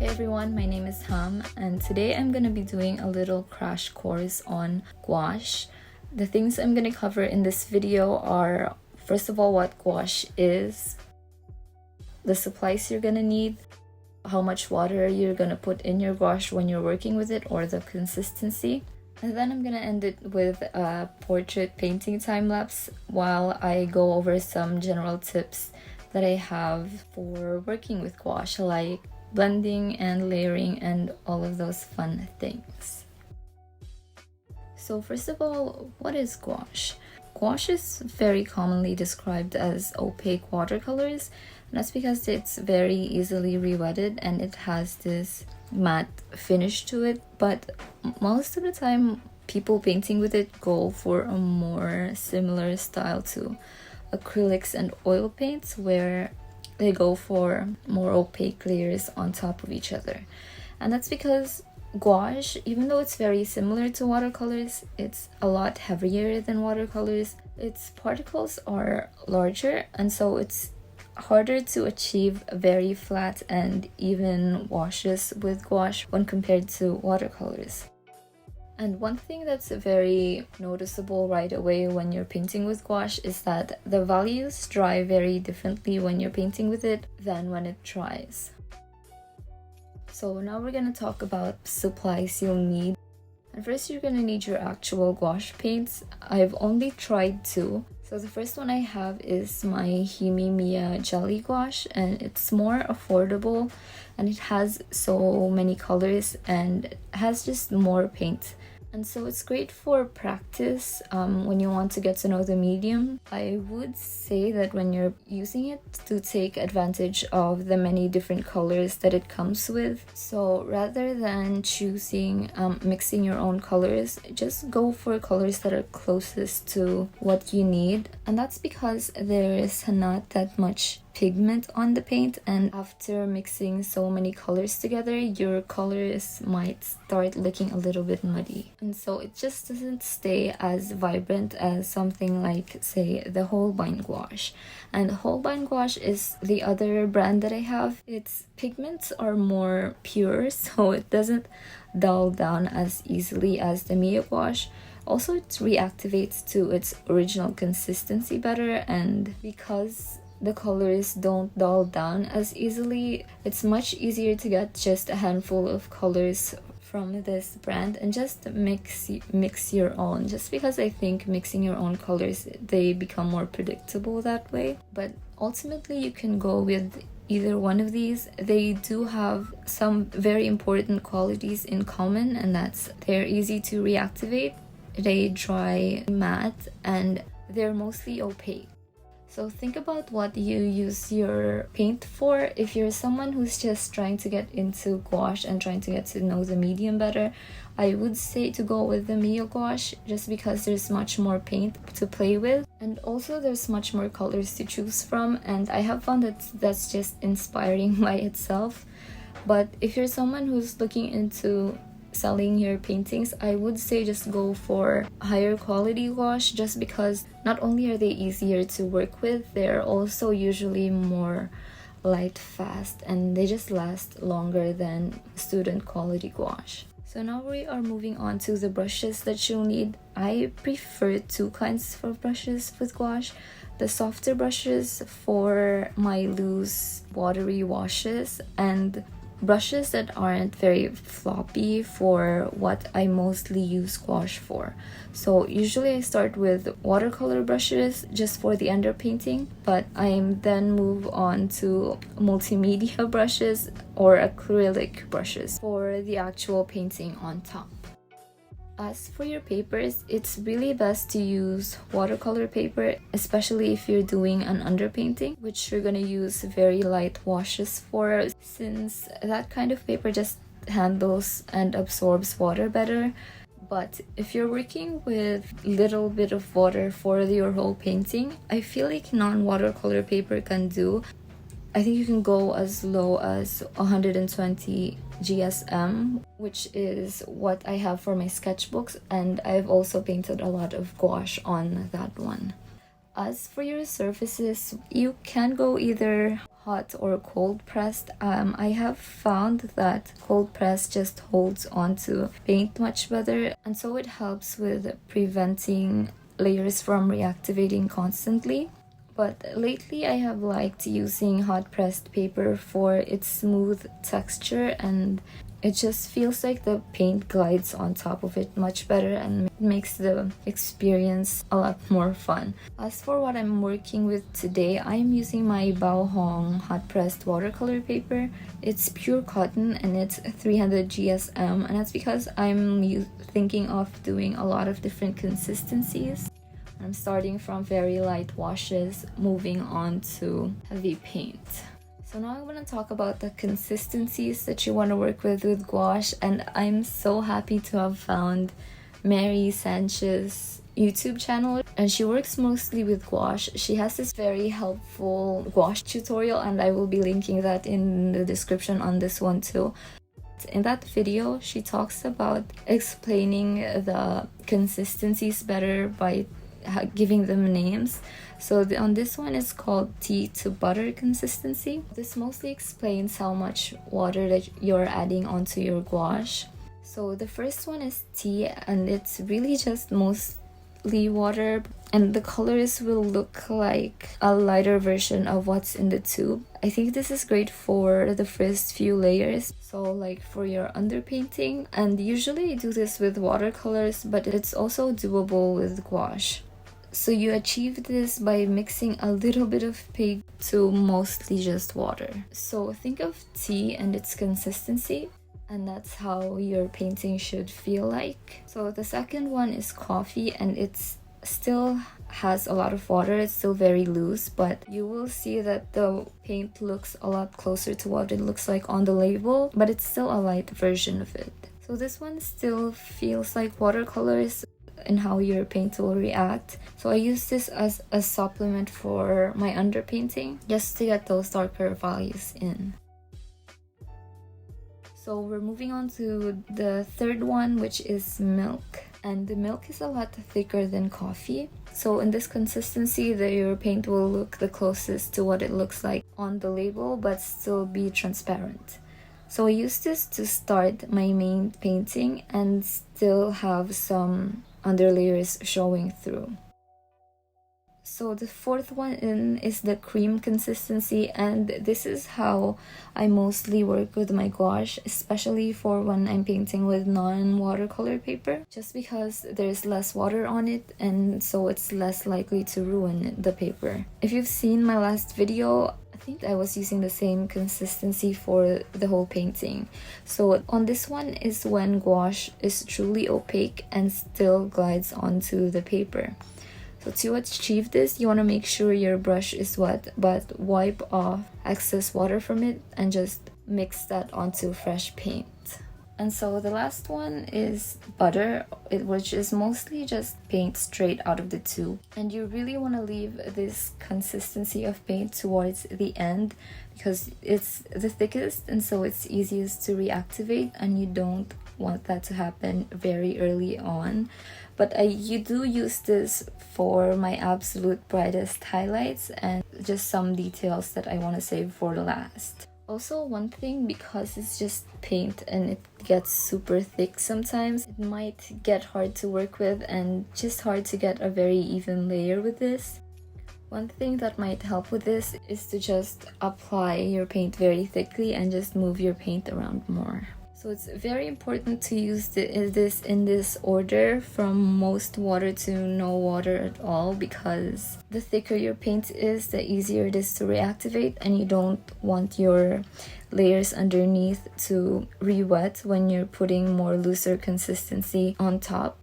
everyone, my name is Ham and today I'm going to be doing a little crash course on gouache. The things I'm going to cover in this video are, first of all, what gouache is, the supplies you're going to need, how much water you're going to put in your gouache when you're working with it, or the consistency. And then I'm going to end it with a portrait painting time-lapse while I go over some general tips that I have for working with gouache, like blending and layering and all of those fun things. So first of all, what is gouache? Gouache is very commonly described as opaque watercolors, and that's because it's very easily re-wetted and it has this matte finish to it, but most of the time people painting with it go for a more similar style to acrylics and oil paints, where they go for more opaque layers on top of each other. And that's because gouache, even though it's very similar to watercolors, it's a lot heavier than watercolors. Its particles are larger, and so it's harder to achieve very flat and even washes with gouache when compared to watercolors. And one thing that's very noticeable right away when you're painting with gouache is that the values dry very differently when you're painting with it than when it dries. So now we're going to talk about supplies you'll need. And first you're going to need your actual gouache paints. I've only tried two. So the first one I have is my Himi Miya jelly gouache, and it's more affordable and it has so many colors and it has just more paint. And so it's great for practice when you want to get to know the medium. I would say that when you're using it, to take advantage of the many different colors that it comes with. So rather than choosing mixing your own colors, just go for colors that are closest to what you need. And that's because there is not that much pigment on the paint, and after mixing so many colors together, your colors might start looking a little bit muddy, and so it just doesn't stay as vibrant as something like, say, the Holbein gouache. And Holbein gouache is the other brand that I have. Its pigments are more pure, so it doesn't dull down as easily as the Miya gouache. Also, it reactivates to its original consistency better, and because the colors don't dull down as easily, it's much easier to get just a handful of colors from this brand and just mix your own, just because I think mixing your own colors, they become more predictable that way. But ultimately you can go with either one of these. They do have some very important qualities in common, and that's they're easy to reactivate, they dry matte, and they're mostly opaque. So think about what you use your paint for. If you're someone who's just trying to get into gouache and trying to get to know the medium better, I would say to go with the Miya gouache, just because there's much more paint to play with, and also there's much more colors to choose from, and I have found that that's just inspiring by itself. But if you're someone who's looking into selling your paintings, I would say just go for higher quality gouache, just because not only are they easier to work with, they're also usually more light fast and they just last longer than student quality gouache. So now we are moving on to the brushes that you'll need. I prefer two kinds of brushes with gouache. The softer brushes for my loose watery washes, and brushes that aren't very floppy for what I mostly use gouache for. So usually I start with watercolor brushes just for the underpainting, but I then move on to multimedia brushes or acrylic brushes for the actual painting on top. As for your papers, it's really best to use watercolor paper, especially if you're doing an underpainting, which you're gonna use very light washes for, since that kind of paper just handles and absorbs water better. But if you're working with little bit of water for your whole painting, I feel like non-watercolor paper can do. I think you can go as low as 120 GSM, which is what I have for my sketchbooks, and I've also painted a lot of gouache on that one. As for your surfaces, you can go either hot or cold pressed. I have found that cold press just holds onto paint much better, and so it helps with preventing layers from reactivating constantly. But lately I have liked using hot pressed paper for its smooth texture, and it just feels like the paint glides on top of it much better and makes the experience a lot more fun. As for what I'm working with today, I'm using my Baohong hot pressed watercolor paper. It's pure cotton and it's 300 GSM, and that's because I'm thinking of doing a lot of different consistencies. I'm starting from very light washes, moving on to heavy paint. So now I'm going to talk about the consistencies that you want to work with gouache, and I'm so happy to have found Mary Sanche's YouTube channel, and she works mostly with gouache. She has this very helpful gouache tutorial, and I will be linking that in the description on this one too. In that video, she talks about explaining the consistencies better by giving them names. So on this one is called tea to butter consistency. This mostly explains how much water that you're adding onto your gouache. So the first one is tea, and it's really just mostly water, and the colors will look like a lighter version of what's in the tube. I think this is great for the first few layers, so like for your underpainting, and usually I do this with watercolors, but it's also doable with gouache. So you achieve this by mixing a little bit of paint to mostly just water. So think of tea and its consistency, and that's how your painting should feel like. So the second one is coffee, and it's still has a lot of water. It's still very loose, but you will see that the paint looks a lot closer to what it looks like on the label, but it's still a light version of it. So this one still feels like watercolors and how your paint will react. So I use this as a supplement for my underpainting, just to get those darker values in. So we're moving on to the third one, which is milk. And the milk is a lot thicker than coffee. So in this consistency, your paint will look the closest to what it looks like on the label, but still be transparent. So I use this to start my main painting and still have some underlayers showing through. So the fourth one is the cream consistency, and this is how I mostly work with my gouache, especially for when I'm painting with non-watercolor paper, just because there's less water on it, and so it's less likely to ruin the paper. If you've seen my last video, I think I was using the same consistency for the whole painting. So on this one is when gouache is truly opaque and still glides onto the paper. So to achieve this, you want to make sure your brush is wet, but wipe off excess water from it and just mix that onto fresh paint. And so the last one is butter, which is mostly just paint straight out of the tube. And you really want to leave this consistency of paint towards the end because it's the thickest and so it's easiest to reactivate, and you don't want that to happen very early on. But you do use this for my absolute brightest highlights and just some details that I want to save for the last. Also, one thing, because it's just paint and it gets super thick sometimes, it might get hard to work with and just hard to get a very even layer with this. One thing that might help with this is to just apply your paint very thickly and just move your paint around more. So it's very important to use this in this order, from most water to no water at all, because the thicker your paint is, the easier it is to reactivate, and you don't want your layers underneath to re-wet when you're putting more looser consistency on top.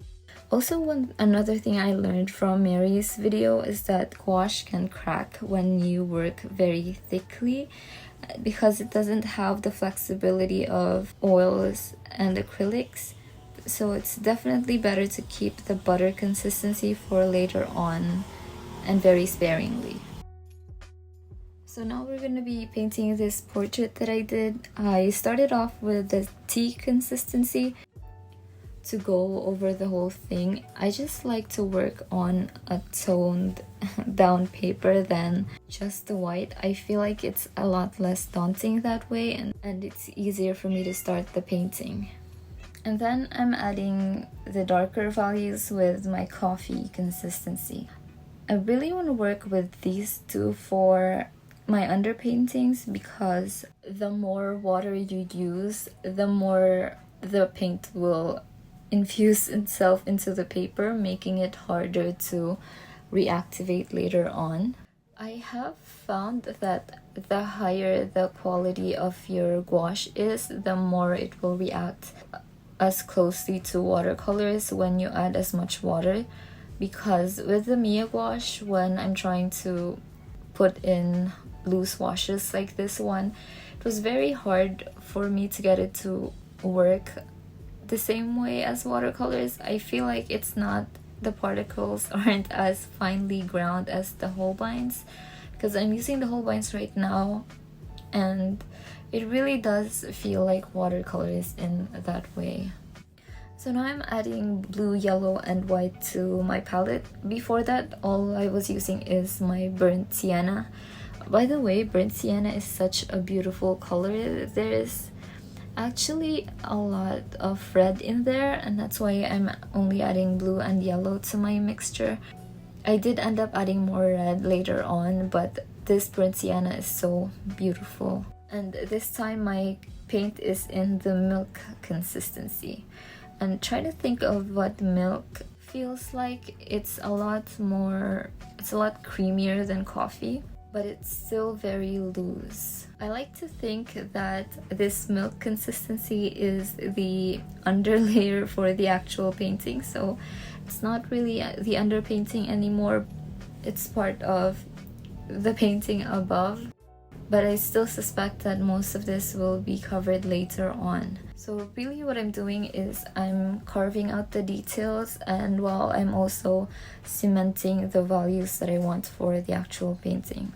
Also, another thing I learned from Mary's video is that gouache can crack when you work very thickly, because it doesn't have the flexibility of oils and acrylics. So it's definitely better to keep the butter consistency for later on and very sparingly. So now we're going to be painting this portrait that I did. I started off with the tea consistency. to go over the whole thing. I just like to work on a toned down paper than just the white. I feel like it's a lot less daunting that way, and it's easier for me to start the painting. And then I'm adding the darker values with my coffee consistency. I really want to work with these two for my underpaintings because the more water you use, the more the paint will infuse itself into the paper, making it harder to reactivate later on. I have found that the higher the quality of your gouache is, the more it will react as closely to watercolors when you add as much water. Because with the Miya gouache, when I'm trying to put in loose washes like this one, it was very hard for me to get it to work the same way as watercolors. I feel like the particles aren't as finely ground as the Holbeins, because I'm using the Holbeins right now, and it really does feel like watercolors in that way. So now I'm adding blue, yellow, and white to my palette. Before that, all I was using is my burnt sienna. By the way, burnt sienna is such a beautiful color. There's actually a lot of red in there, and that's why I'm only adding blue and yellow to my mixture. I did end up adding more red later on, but this burnt sienna is so beautiful. And this time my paint is in the milk consistency. And try to think of what milk feels like. It's a lot creamier than coffee, but it's still very loose. I like to think that this milk consistency is the underlayer for the actual painting, so it's not really the underpainting anymore. It's part of the painting above, but I still suspect that most of this will be covered later on. So really what I'm doing is I'm carving out the details, and while I'm also cementing the values that I want for the actual painting.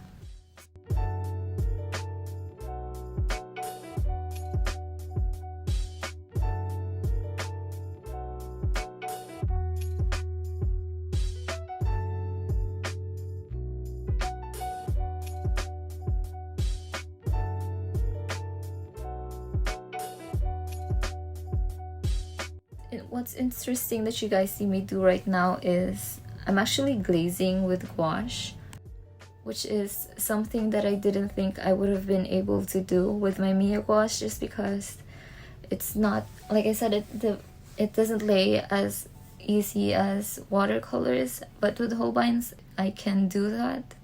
What's interesting that you guys see me do right now is I'm actually glazing with gouache, which is something that I didn't think I would have been able to do with my Miya gouache, just because it's not, like I said, it doesn't lay as easy as watercolors, but with Holbeins I can do that.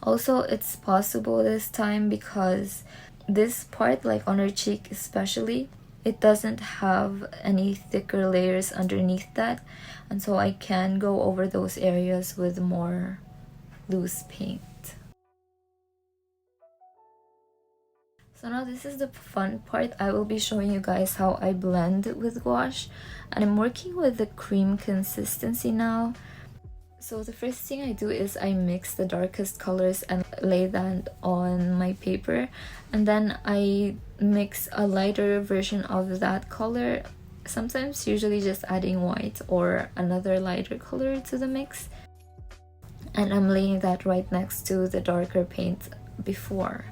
Also, it's possible this time because this part, like on her cheek especially, it doesn't have any thicker layers underneath that, and so I can go over those areas with more loose paint. So now this is the fun part. I will be showing you guys how I blend with gouache, and I'm working with the cream consistency now. So the first thing I do is I mix the darkest colors and lay that on my paper, and then I mix a lighter version of that color, sometimes usually just adding white or another lighter color to the mix, and I'm laying that right next to the darker paint before.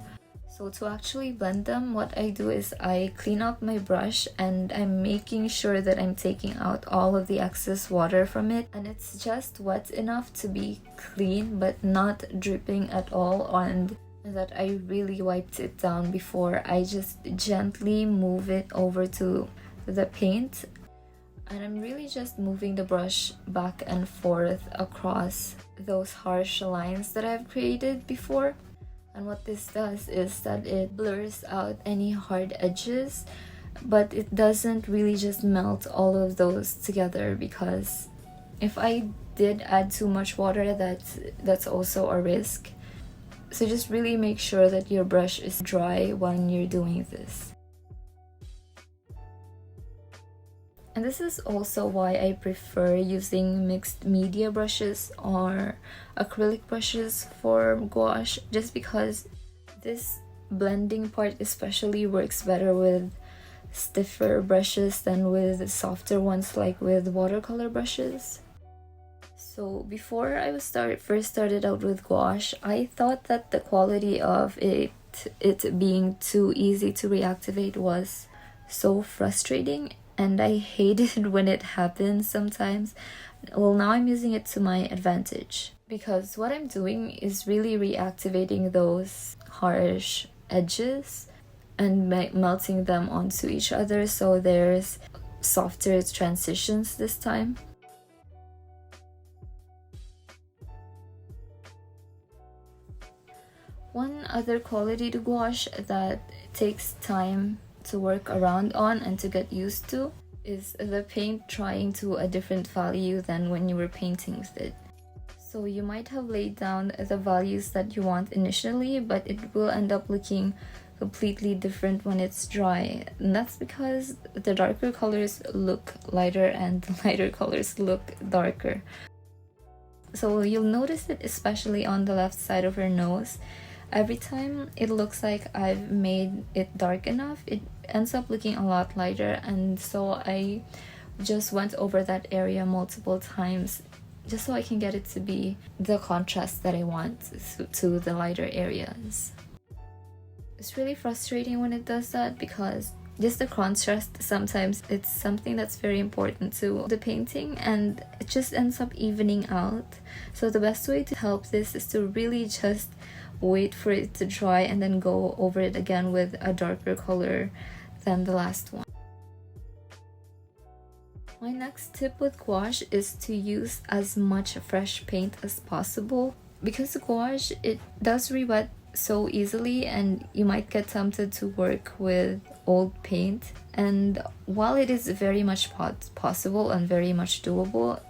So to actually blend them, what I do is I clean up my brush, and I'm making sure that I'm taking out all of the excess water from it, and it's just wet enough to be clean but not dripping at all, and that I really wiped it down before. I just gently move it over to the paint, and I'm really just moving the brush back and forth across those harsh lines that I've created before. And what this does is that it blurs out any hard edges, but it doesn't really just melt all of those together, because if I did add too much water, that's also a risk. So just really make sure that your brush is dry when you're doing this. And this is also why I prefer using mixed media brushes or acrylic brushes for gouache, just because this blending part especially works better with stiffer brushes than with softer ones like with watercolor brushes. So before I first started out with gouache, I thought that the quality of it being too easy to reactivate was so frustrating, and I hated when it happens sometimes. Well, now I'm using it to my advantage, because what I'm doing is really reactivating those harsh edges and melting them onto each other, so there's softer transitions this time. One other quality to gouache that takes time to work around on and to get used to is the paint drying to a different value than when you were painting with it. So you might have laid down the values that you want initially, but it will end up looking completely different when it's dry. And that's because the darker colors look lighter and the lighter colors look darker. So you'll notice it especially on the left side of her nose. Every time it looks like I've made it dark enough, it ends up looking a lot lighter, and so I just went over that area multiple times just so I can get it to be the contrast that I want to the lighter areas. It's really frustrating when it does that, because just the contrast, sometimes it's something that's very important to the painting and it just ends up evening out. So the best way to help this is to really just wait for it to dry and then go over it again with a darker color than the last one. My next tip with gouache is to use as much fresh paint as possible, because gouache, it does re-wet so easily and you might get tempted to work with old paint. And while it is very much possible and very much doable,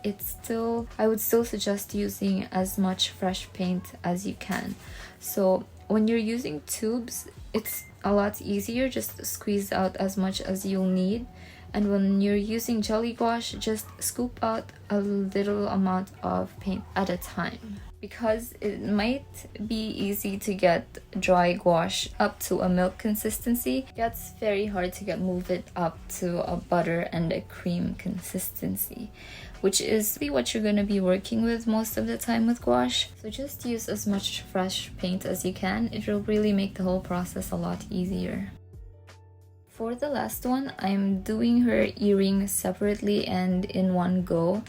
I would still suggest using as much fresh paint as you can. So when you're using tubes, it's a lot easier, just squeeze out as much as you'll need. And when you're using jelly gouache, just scoop out a little amount of paint at a time, because it might be easy to get dry gouache up to a milk consistency. It gets very hard to move it up to a butter and a cream consistency, which is what you're going to be working with most of the time with gouache. So just use as much fresh paint as you can. It will really make the whole process a lot easier. For the last one, I'm doing her earring separately and in one go.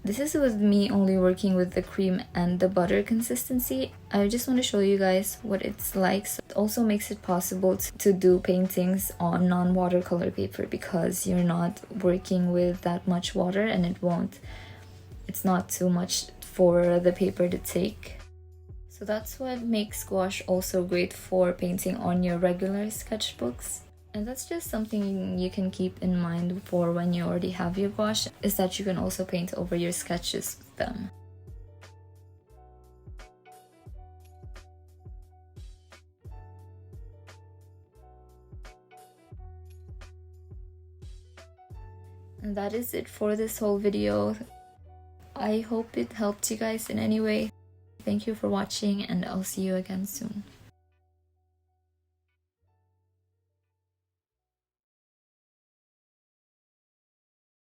This is with me only working with the cream and the butter consistency. I just want to show you guys what it's like. So it also makes it possible to do paintings on non-watercolor paper, because you're not working with that much water and it's not too much for the paper to take. So that's what makes gouache also great for painting on your regular sketchbooks. And that's just something you can keep in mind for when you already have your gouache, is that you can also paint over your sketches with them. And that is it for this whole video. I hope it helped you guys in any way. Thank you for watching, and I'll see you again soon.